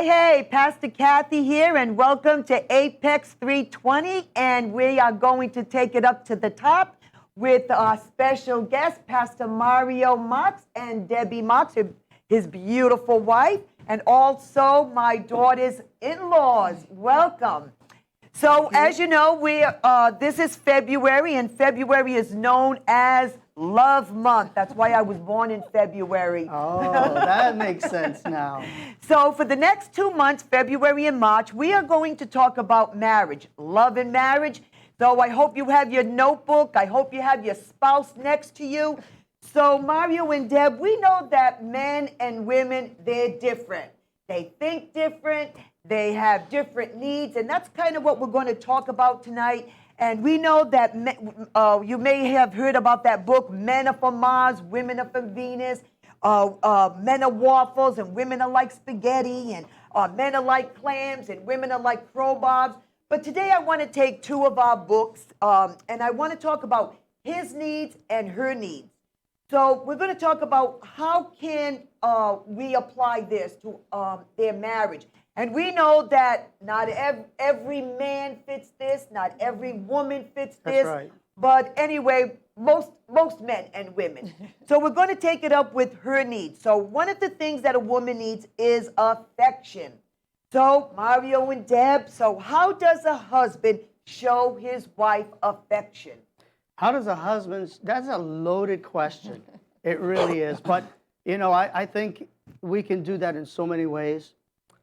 Hey, Pastor Cathy here, and welcome to Apex320. And we are going to take it up to the top with our special guest, Pastor Mario Marques and Debbie Marques, his beautiful wife, and also my daughter's in-laws. Welcome. So, as you know, this is February, and February is known as Love Month. That's why I was born in February. Oh, that makes sense now. So for the next 2 months, February and March, we are going to talk about marriage, love and marriage. So I hope you have your notebook. I hope you have your spouse next to you. So Mario and Deb, we know that men and women, they're different. They think different. They have different needs. And that's kind of what we're going to talk about tonight. And we know that you may have heard about that book, Men Are From Mars, Women Are From Venus. Men are waffles and women are like spaghetti, and men are like clams and women are like crowbars. But today I want to take two of our books, and I want to talk about his needs and her needs. So we're going to talk about how can we apply this to their marriage. And we know that not every man fits this, not every woman fits this. That's right. But anyway, most men and women. So we're going to take it up with her needs. So one of the things that a woman needs is affection. So Mario and Deb, so how does a husband show his wife affection? How does a husband, that's a loaded question. It really is. But, you know, I think we can do that in so many ways.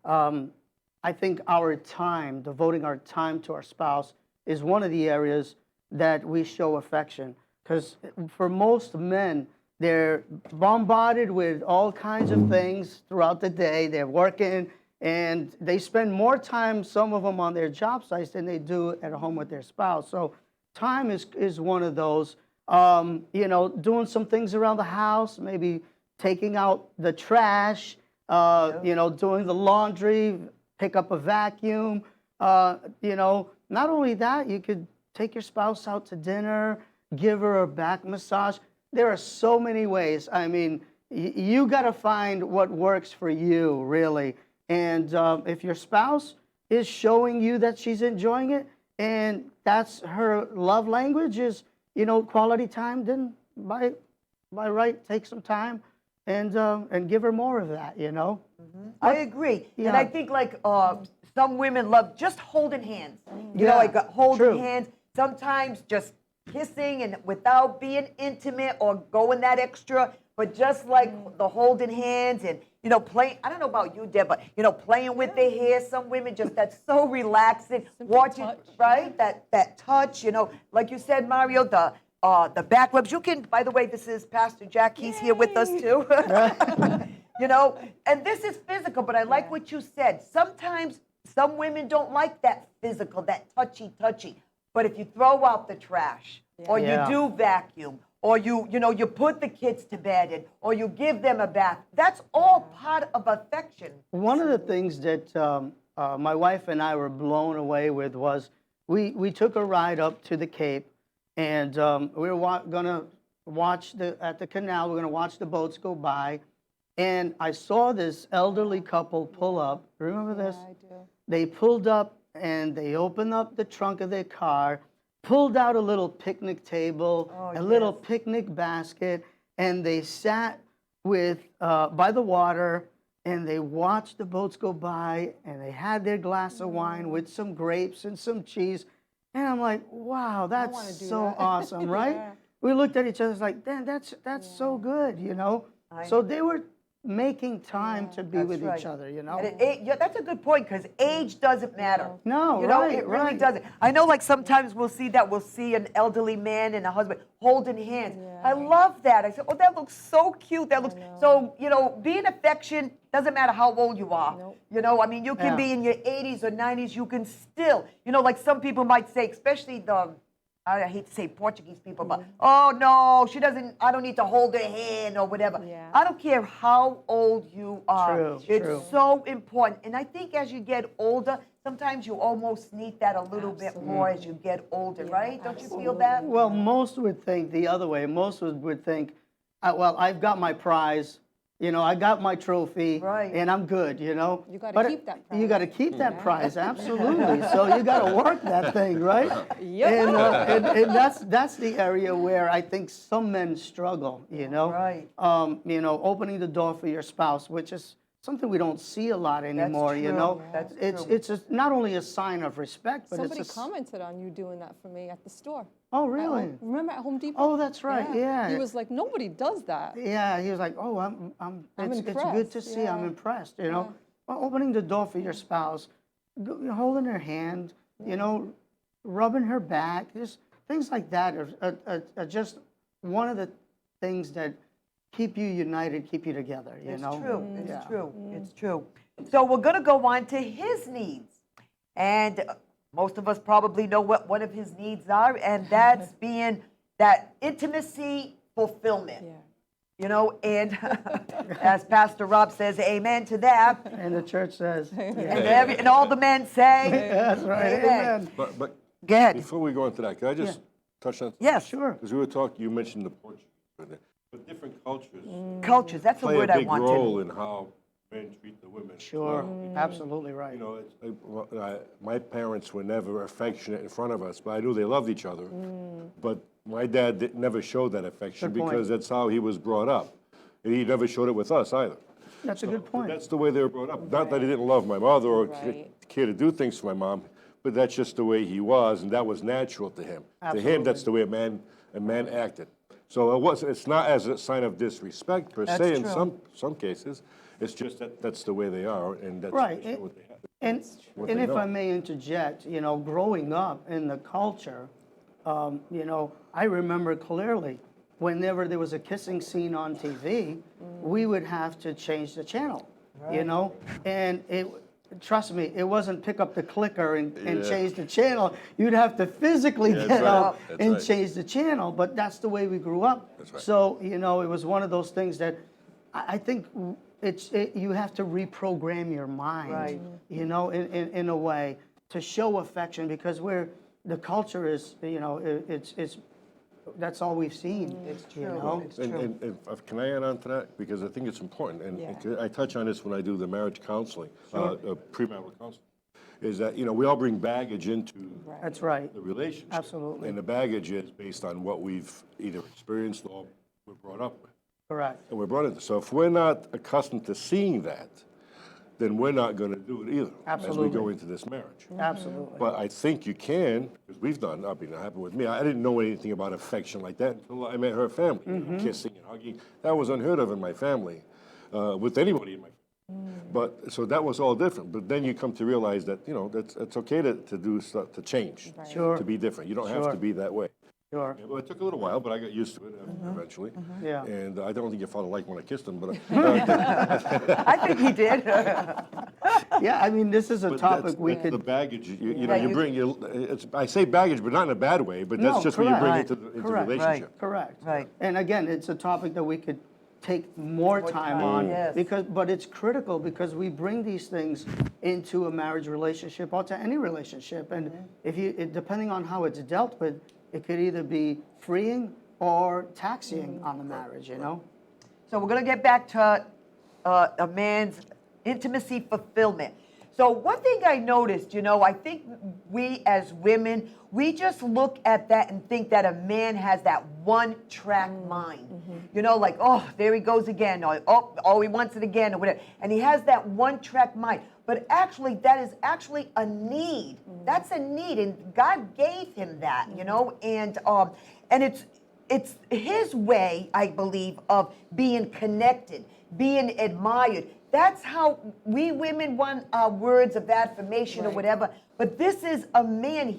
I think our time, devoting our time to our spouse, is one of the areas that we show affection. Because for most men, they're bombarded with all kinds of things throughout the day. They're working, and they spend more time, some of them, on their job sites than they do at home with their spouse. So time is one of those. You know, doing some things around the house, maybe taking out the trash, you know, doing the laundry, pick up a vacuum. You know, not only that, you could take your spouse out to dinner, give her a back massage. There are so many ways. I mean, you got to find what works for you, really. And if your spouse is showing you that she's enjoying it, and that's her love language is, you know, quality time, then by right, take some time and give her more of that, you know. Mm-hmm. I agree. Yeah. And I think like some women love just holding hands. You Yeah, know, like holding true. hands. Sometimes just kissing and without being intimate or going that extra, but just like the holding hands and, you know, playing. I don't know about you, Deb, but, you know, playing with their hair. Some women just, that's so relaxing. Watching, touch. right? That touch, you know, like you said, Mario, the back rubs. You can, by the way, this is Pastor Jack. He's here with us too. You know, and this is physical, but I like what you said. Sometimes some women don't like that physical, that touchy. But if you throw out the trash, or you do vacuum, or you put the kids to bed, or you give them a bath, that's all part of affection. One of the things that my wife and I were blown away with was we took a ride up to the Cape, and we were going to watch at the canal. We're going to watch the boats go by, and I saw this elderly couple pull up. Remember this? I do. They pulled up, and they opened up the trunk of their car, pulled out a little picnic table, little picnic basket, and they sat by the water, and they watched the boats go by, and they had their glass of wine with some grapes and some cheese. And I'm like, wow, that's so awesome, right? Yeah. We looked at each other like, damn, that's so good, you know? So they were making time to be with each other, you know? And that's a good point, because age doesn't matter. No, you know, right, it really right. doesn't. I know, like, sometimes we'll see an elderly man and a husband holding hands. Yeah. I love that. I said, oh, that looks so cute. That looks so, you know, being affection doesn't matter how old you are. Nope. You know, I mean, you can be in your 80s or 90s. You can still, you know, like some people might say, especially I hate to say Portuguese people, but, oh, no, I don't need to hold her hand or whatever. Yeah. I don't care how old you are. It's True. so important. And I think as you get older, sometimes you almost need that a little bit more as you get older, right? Don't you feel that? Well, most would think the other way. Most would think, well, I've got my prize. You know, I got my trophy, Right. and I'm good. You know, You gotta But keep that You got to prize. keep that prize, absolutely. So you got to work that thing, right? Yep. And that's the area where I think some men struggle. You know, Right. You know, opening the door for your spouse, which is something we don't see a lot anymore. You true. know, That's it's true. not only a sign of respect, but Somebody it's commented on you doing that for me at the store. Oh, At really? Home- remember at Home Depot? Oh, that's right. Yeah. He was like, nobody does that. Yeah, he was like, "Oh, it's good to impressed, see. I'm yeah. impressed." You know, well, opening the door for your spouse, holding her hand, you know, rubbing her back, just things like that are just one of the things that keep you united, keep you together. You It's know, true. It's Yeah. true. It's true. So we're going to go on to his needs. And most of us probably know what one of his needs are, and that's being that intimacy fulfillment. Yeah. You know, and as Pastor Rob says, amen to that. And the church says, And all the men say, "That's right, Amen. amen." But Go ahead. before we go into that, can I just touch on? Yes, Sure. Because we were talking, you mentioned the Portuguese, but different cultures cultures. That's the play a word I big wanted. role in how men treat the women. as Sure, well. absolutely right. You know, my parents were never affectionate in front of us, but I knew they loved each other. But my dad never showed that affection Good point. because that's how he was brought up. And he never showed it with us either. That's a good point. That's the way they were brought up. Not that he didn't love my mother or Right. care to do things for my mom, but that's just the way he was, and that was natural to him. To him, that's the way a man acted. So it's not as a sign of disrespect per se in true. some cases. It's just that's the way they are, and that's Right. what they have. And, What and they if know. I may interject, you know, growing up in the culture, you know, I remember clearly whenever there was a kissing scene on TV, we would have to change the channel, you know, and trust me, it wasn't pick up the clicker and Yeah. change the channel. You'd have to physically Yeah, that's get right. up That's and right. change the channel, but that's the way we grew up. That's right. So, you know, it was one of those things that I think you have to reprogram your mind, Right. you know, in a way to show affection because the culture is, you know, it's that's all we've seen. It's you true. know? It's And, true. can I add on to that? Because I think it's important, and I touch on this when I do the marriage counseling, premarital counseling, is that, you know, we all bring baggage into That's right. the relationship. Absolutely. And the baggage is based on what we've either experienced or we're brought up with. Correct. And we're brought into. So if we're not accustomed to seeing that, then we're not going to do it either as we Absolutely. go into this marriage. Absolutely. But I think you can, because we've done, I mean, it happened with me. I didn't know anything about affection like that until I met her family. Kissing and hugging. That was unheard of in my family, with anybody in my family. But, so that was all different. But then you come to realize that, you know, it's okay to do stuff, to change. Sure. To be different. You don't have Sure. to be that way. Sure. Yeah, well, it took a little while, but I got used to it eventually. Yeah. And I don't think your father liked when I kissed him, but I think he did. Yeah, I mean, this is a but topic that's we the could. baggage. You Yeah, know, you you- bring. I say baggage, but not in a bad way. But that's No, just what you bring correct. into the Correct. relationship. Correct. Right. And again, it's a topic that we could take more time time, on yes. but it's critical because we bring these things into a marriage relationship or to any relationship, and depending on how it's dealt with, it could either be freeing or taxing on the marriage. You know. So we're going to get back to a man's intimacy fulfillment. So one thing I noticed, you know, I think we as women, we just look at that and think that a man has that one-track mind. You know, like, oh, there he goes again, or oh, he wants it again, or whatever. And he has that one-track mind. But actually, that is actually a need. That's a need, and God gave him that, you know, and it's his way, I believe, of being connected, being admired. That's how we women want our words of affirmation or whatever. But this is a man,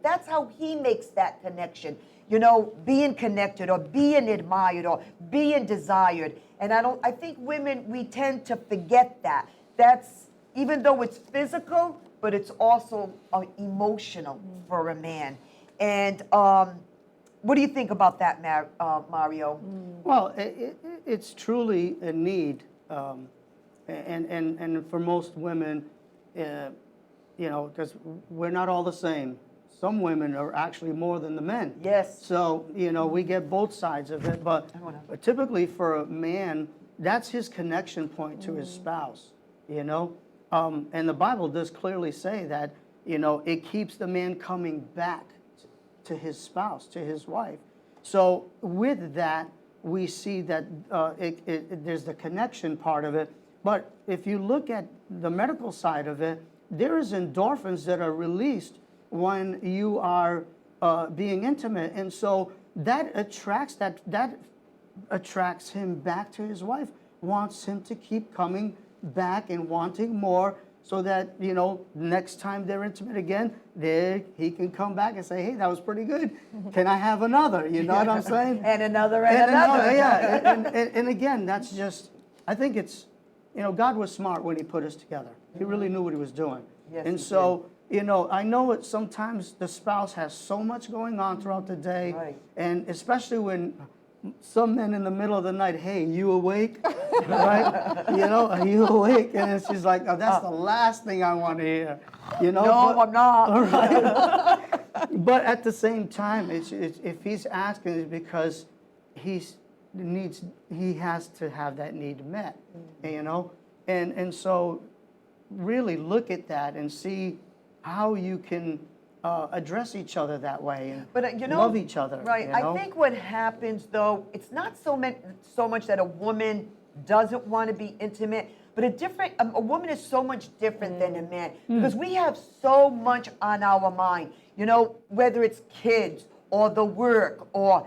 that's how he makes that connection. You know, being connected or being admired or being desired. And I think women, we tend to forget that. That's, even though it's physical, but it's also emotional for a man. And what do you think about that, Mario? Well, it's truly a need, and for most women, you know, because we're not all the same. Some women are actually more than the men. Yes. So, you know, we get both sides of it, but typically for a man, that's his connection point to his spouse, you know? And the Bible does clearly say that, you know, it keeps the man coming back to his spouse, to his wife. So with that, we see that there's the connection part of it. But if you look at the medical side of it, there is endorphins that are released when you are being intimate. And so that attracts him back to his wife, wants him to keep coming back and wanting more, so that, you know, next time they're intimate again, he can come back and say, hey, that was pretty good. Can I have another? You know what I'm saying? And another, and another. Yeah. And again, that's just, I think it's, you know, God was smart when he put us together. He really knew what he was doing. Yes, and he so, you know, I know it sometimes the spouse has so much going on throughout the day. Right. And especially when some men in the middle of the night, hey, you awake? Right? You know, are you awake? And it's just like, oh, that's the last thing I want to hear. You know? No, I'm not. All right. But at the same time, it's if he's asking, it's because he has to have that need met, you know? And so really look at that and see how you can address each other that way and But you know, love each other. Right. You know? I think what happens though, it's not so much that a woman doesn't want to be intimate, but a woman is so much different than a man, because we have so much on our mind. You know, whether it's kids or the work or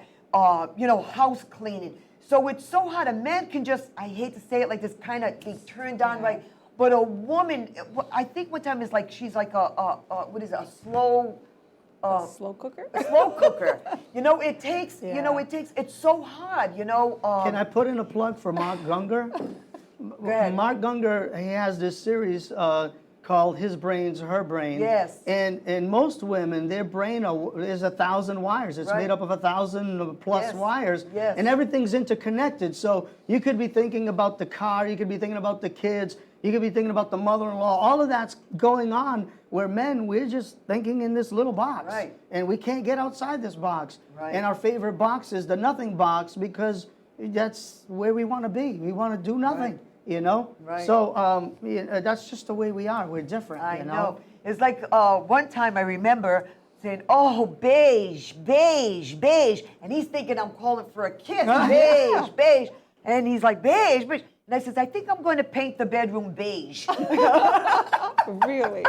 you know, house cleaning. So it's so hard. A man can just, I hate to say it like this, kind of be turned on, right? But a woman, I think one time is like, she's like what is it, a slow cooker? A slow cooker. You know, it takes, you know, it's so hard, you know. Can I put in a plug for Mark Gungor? Go ahead. Mark Gungor, he has this series called His Brains, Her Brain. Yes. And most women, their brain is 1,000 wires. It's Right. made up of 1,000 plus Yes. wires. Yes. And everything's interconnected. So you could be thinking about the car, you could be thinking about the kids, you could be thinking about the mother-in-law. All of that's going on, where men, we're just thinking in this little box. Right. And we can't get outside this box. Right. And our favorite box is the nothing box, because that's where we want to be. We want to do nothing, you know? Right. So that's just the way we are. We're different, I you know. It's like one time I remember saying, oh, beige, beige, beige. And he's thinking I'm calling for a kiss. Beige, beige. And he's like, beige, beige. And I says, I think I'm going to paint the bedroom beige. Really?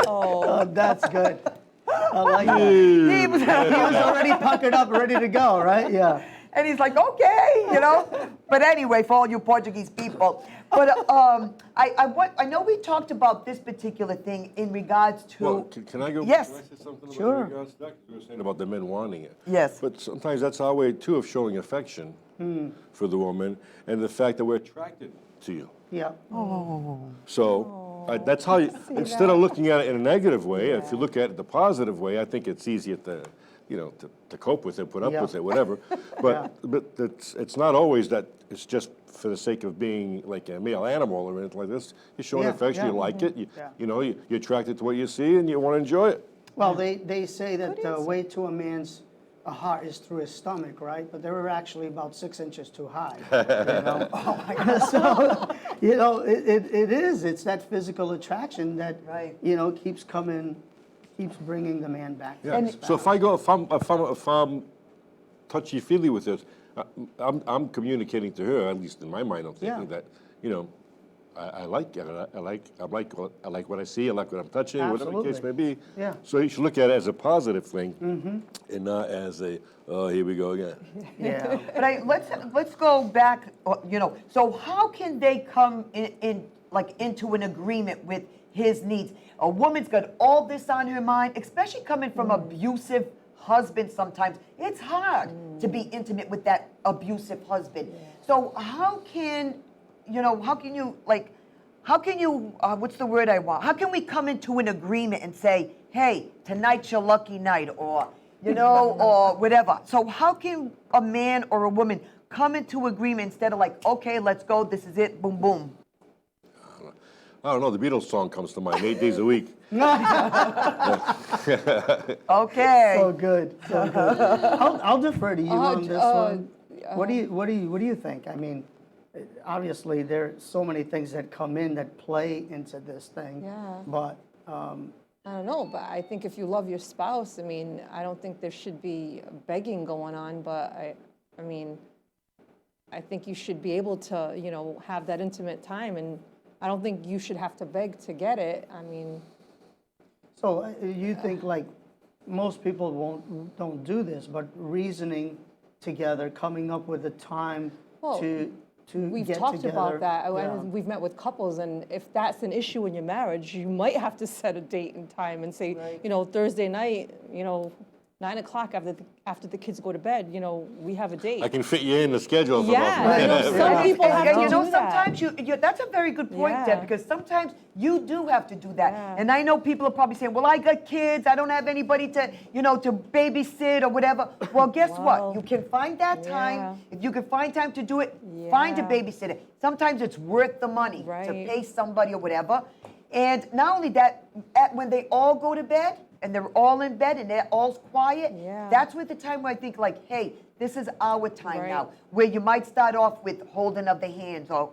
Oh, that's good. I like that. He was already puckered up, ready to go, right? Yeah. And he's like, okay, you know. But anyway, for all you Portuguese people. But I know we talked about this particular thing in regards to. Well, can I go? Yes. Can I say something Sure. about regards to that? You were saying about the men wanting it. Yes. But sometimes that's our way too of showing affection for the woman, and the fact that we're attracted to you. Yeah. So that's how you, instead of looking at it in a negative way, if you look at it the positive way, I think it's easier to, you know, to cope with it, put up Yeah. with it, whatever. But it's not always that it's just for the sake of being like a male animal or anything like this. You're showing Yeah, affection, yeah. you like it, Yeah. you know, you're attracted to what you see and you want to enjoy it. Well, they say that the way to a man's heart is through his stomach, right? But they were actually about 6 inches too high. You know? Oh my God. So, you know, it is. It's that physical attraction that, Right. you know, keeps bringing the man back. To his So if I'm touchy-feely with this, I'm communicating to her, at least in my mind, I'm thinking Yeah. that, you know, I like it. I like what I see. I like what I'm touching, whatever the case may Absolutely. be. Yeah. So you should look at it as a positive thing, and not as a here we go again. Yeah. But let's go back. You know, so how can they come in like into an agreement with his needs? A woman's got all this on her mind, especially coming from abusive husband. Sometimes it's hard to be intimate with that abusive husband. So how can what's the word I want? How can we come into an agreement and say, hey, tonight's your lucky night, or, you know, or whatever. So how can a man or a woman come into agreement instead of like, okay, let's go, this is it, boom, boom. I don't know. The Beatles song comes to mind. 8 days a week. Okay. So good. So good. I'll defer to you on this one. What do you think? I mean, obviously there are so many things that come in that play into this thing. Yeah. But I don't know, but I think if you love your spouse, I mean, I don't think there should be begging going on, but I mean, I think you should be able to, have that intimate time, and I don't think you should have to beg to get it. I mean, so you think like most people don't do this, but reasoning together, coming up with a time Well, to we've get talked together. about that. Yeah. And we've met with couples, and if that's an issue in your marriage, you might have to set a date and time and say, Right. Thursday night, 9:00 after the kids go to bed, we have a date. I can fit you in the schedule. Yeah, some people have And to you know, do that. sometimes you that's a very good point, Yeah. Deb, because sometimes you do have to do that. Yeah. And I know people are probably saying, well, I got kids, I don't have anybody to, to babysit or whatever. Well, guess Well, what? You can find that time. yeah. If you can find time to do it, find a Yeah. babysitter. Sometimes it's worth the money to Right. pay somebody or whatever. And not only that, when they all go to bed, and they're all in bed and they're all quiet, Yeah. that's with the time where I think like, hey, this is our time Right. now, where you might start off with holding of the hands or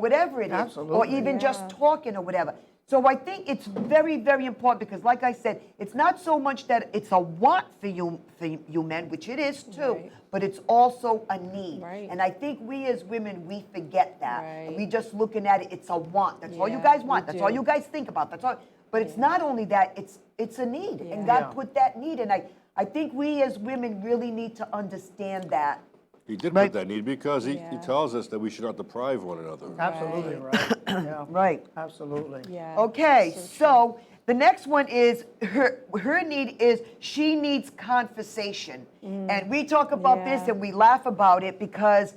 whatever it is, or Absolutely. even just Yeah. talking or whatever. So I think it's very, very important because, like I said, it's not so much that it's a want for you men, which it is too, Right. but it's also a need. Right. And I think we as women, we forget that. Right. We just looking at it, it's a want. That's all you Yeah, guys want. we That's all do. you guys think about. That's all. But it's not only that, it's a need. And God Yeah. put that need. And I think we as women really need to understand that. He did Right. put that need because he Yeah. tells us that we should not deprive one another. Absolutely right. Yeah. Right. Absolutely. Yeah. Okay, true. so the next one is her need is she needs conversation. And we talk about this Yeah. and we laugh about it because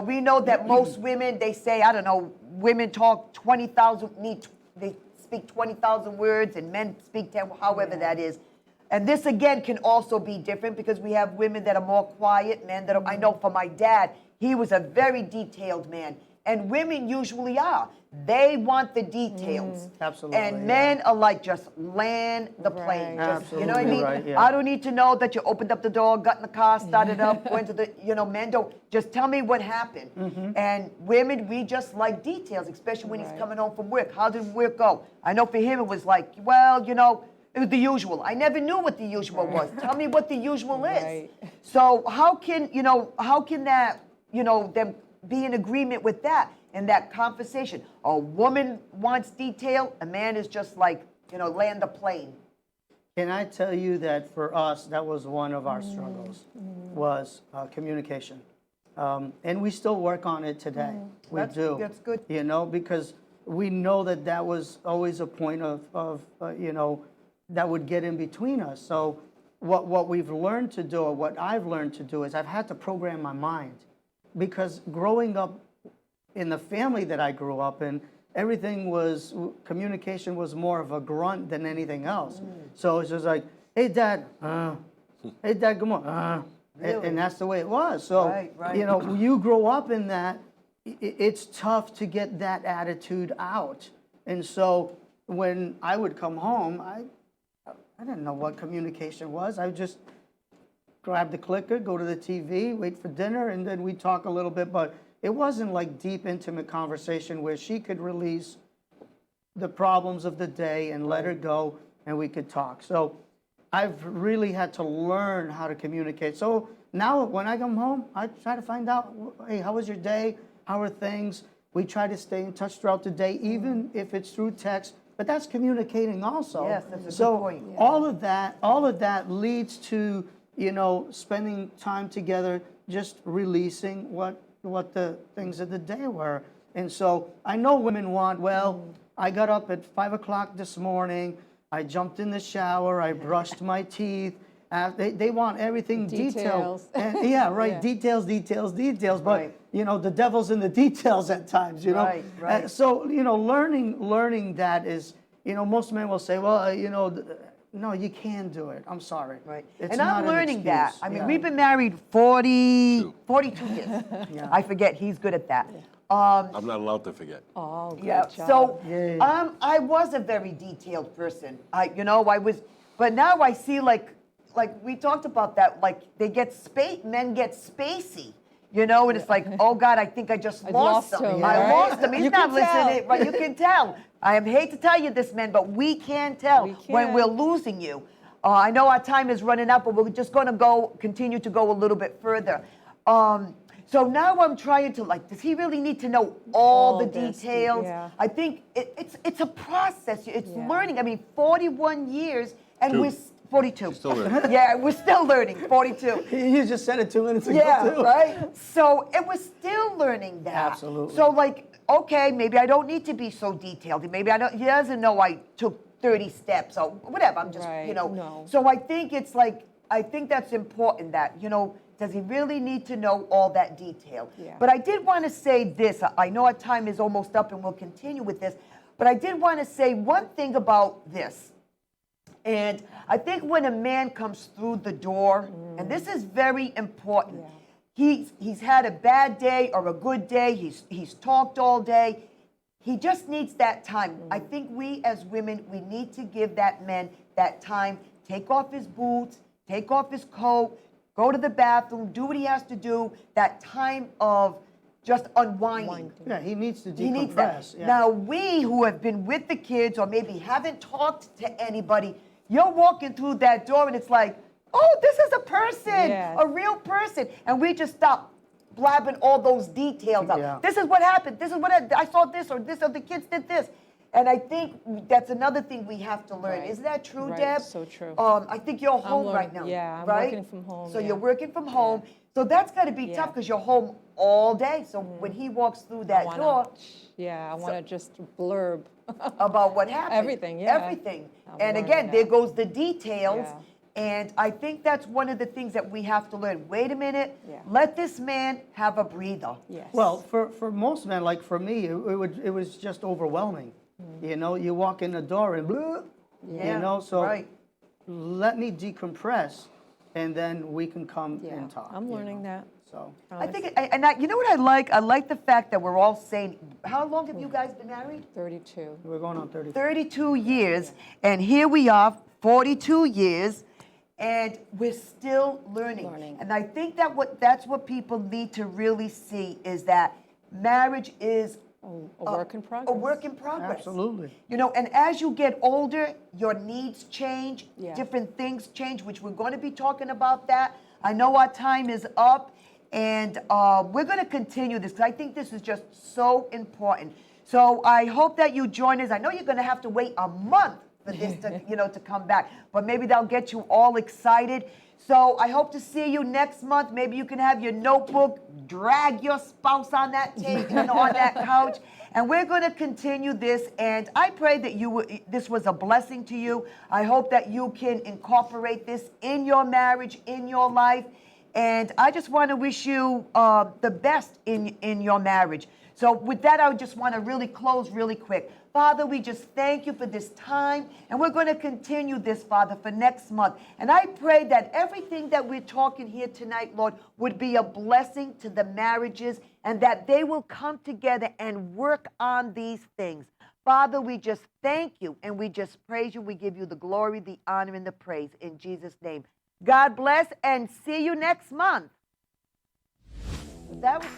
we know that most women, they say, I don't know, women talk 20,000, they speak 20,000 words and men speak 10, however that is. And this again can also be different because we have women that are more quiet, men that are, I know for my dad, he was a very detailed man. And women usually are. They want the details. Absolutely, And yeah. men are like, just land the plane. Right. Just, you know what I mean? Absolutely right, yeah. I don't need to know that you opened up the door, got in the car, started up, went to the, men don't, just tell me what happened. And women, we just like details, especially when he's Right. coming home from work. How did work go? I know for him it was like, well, it was the usual. I never knew what the usual was. Tell me what the usual is. Right. So how can that, them be in agreement with that and that conversation? A woman wants detail, a man is just like, land the plane. Can I tell you that for us, that was one of our struggles, was communication. And we still work on it today. We do. That's good. Because we know that was always a point of that would get in between us. So what we've learned to do, or what I've learned to do, is I've had to program my mind. Because growing up in the family that I grew up in, communication was more of a grunt than anything else. So it's just like, hey, Dad, hey, Dad, come on, Really? and that's the way it was. So, Right. You grow up in that, it's tough to get that attitude out. And so when I would come home, I didn't know what communication was. I would just grab the clicker, go to the TV, wait for dinner, and then we'd talk a little bit. But it wasn't like deep, intimate conversation where she could release the problems of the day and let her go, and we could talk. So I've really had to learn how to communicate. So now when I come home, I try to find out, hey, how was your day? How are things? We try to stay in touch throughout the day, even if it's through text. But that's communicating also. Yes, that's a good so point. Yeah. all of that leads to spending time together, just releasing what the things of the day were. And so I know women want, well, I got up at 5 o'clock this morning, I jumped in the shower, I brushed my teeth. They want everything detailed. Details. And, yeah, right. Yeah. Details. But Right. the devil's in the details at times. Right, right. And so learning that is, most men will say, well, no, you can do it. I'm sorry. Right. It's And not I'm an learning that. excuse. I mean, Yeah. we've been married 42 years. Yeah. I forget, he's good at that. I'm not allowed to forget. Oh, good Yeah. job. So, Yay. I was a very detailed person. I was, but now I see like we talked about that. Like men get spacey. You know, and it's like, oh God, I think I just lost lost him. him, I right? lost him. He's You not can tell. listening, right? You can tell. I hate to tell you this, man, but we can tell We when can. we're losing you. I know our time is running out, but we're just going to continue to go a little bit further. So now I'm trying to, like, does he really need to know all the this, details? yeah. I think it's a process. It's Yeah. learning. I mean, 41 years, and Two. we're 42. Still learning. Yeah, we're still learning. 42. You just said it 2 minutes ago, Yeah, too. right? So it was still learning that. Absolutely. So like, okay, maybe I don't need to be so detailed. Maybe he doesn't know I took 30 steps or whatever. I'm just, Right, no. So I think it's like, I think that's important that, does he really need to know all that detail? Yeah. But I did want to say this. I know our time is almost up and we'll continue with this. But I did want to say one thing about this. And I think when a man comes through the door, and this is very important, he's had a bad day or a good day, he's talked all day, he just needs that time. I think we as women, we need to give that man that time, take off his boots, take off his coat, go to the bathroom, do what he has to do, that time of just unwinding. Yeah, he needs to decompress. He needs that. Yeah. Now, we who have been with the kids or maybe haven't talked to anybody, you're walking through that door and it's like, oh, this is a person, Yes. a real person. And we just stop blabbing all those details out. Yeah. This is what happened. This is what I saw this or the kids did this. And I think that's another thing we have to learn. Right. Isn't that true, Right, Deb? so true. I think you're home right learning- now. yeah, I'm right? working from home, So yeah. you're working from home. So that's got to be Yeah. tough because you're home all day. So when he walks through that door, I want to just blurb. about what happened. Everything, yeah. Everything. I'm And learning again, that. there goes the details. Yeah. And I think that's one of the things that we have to learn. Wait a minute. Yeah. Let this man have a breather. Yes. Well, for most men, like for me, it was just overwhelming. You know, you walk in the door and blah, Yeah, you know, so right. let me decompress and then we can come yeah, and talk. I'm you learning know. that. So I think, you know what I like? I like the fact that we're all saying, how long have you guys been married? 32. we're going on 30. 32 years. And here we are, 42 years. And we're still learning. And I think that's what people need to really see is that marriage is A work in progress. a work in progress. Absolutely. You know, and as you get older, your needs change, Yeah. different things change, which we're going to be talking about that. I know our time is up, and we're going to continue this because I think this is just so important. So I hope that you join us. I know you're going to have to wait a month for this to, to come back, but maybe that'll get you all excited. So I hope to see you next month. Maybe you can have your notebook, drag your spouse on that table, on that couch, and we're going to continue this. And I pray that this was a blessing to you. I hope that you can incorporate this in your marriage, in your life. And I just want to wish you the best in your marriage. So with that, I just want to really close really quick. Father, we just thank you for this time, and we're going to continue this, Father, for next month. And I pray that everything that we're talking here tonight, Lord, would be a blessing to the marriages and that they will come together and work on these things. Father, we just thank you, and we just praise you. We give you the glory, the honor, and the praise in Jesus' name. God bless, and see you next month. That was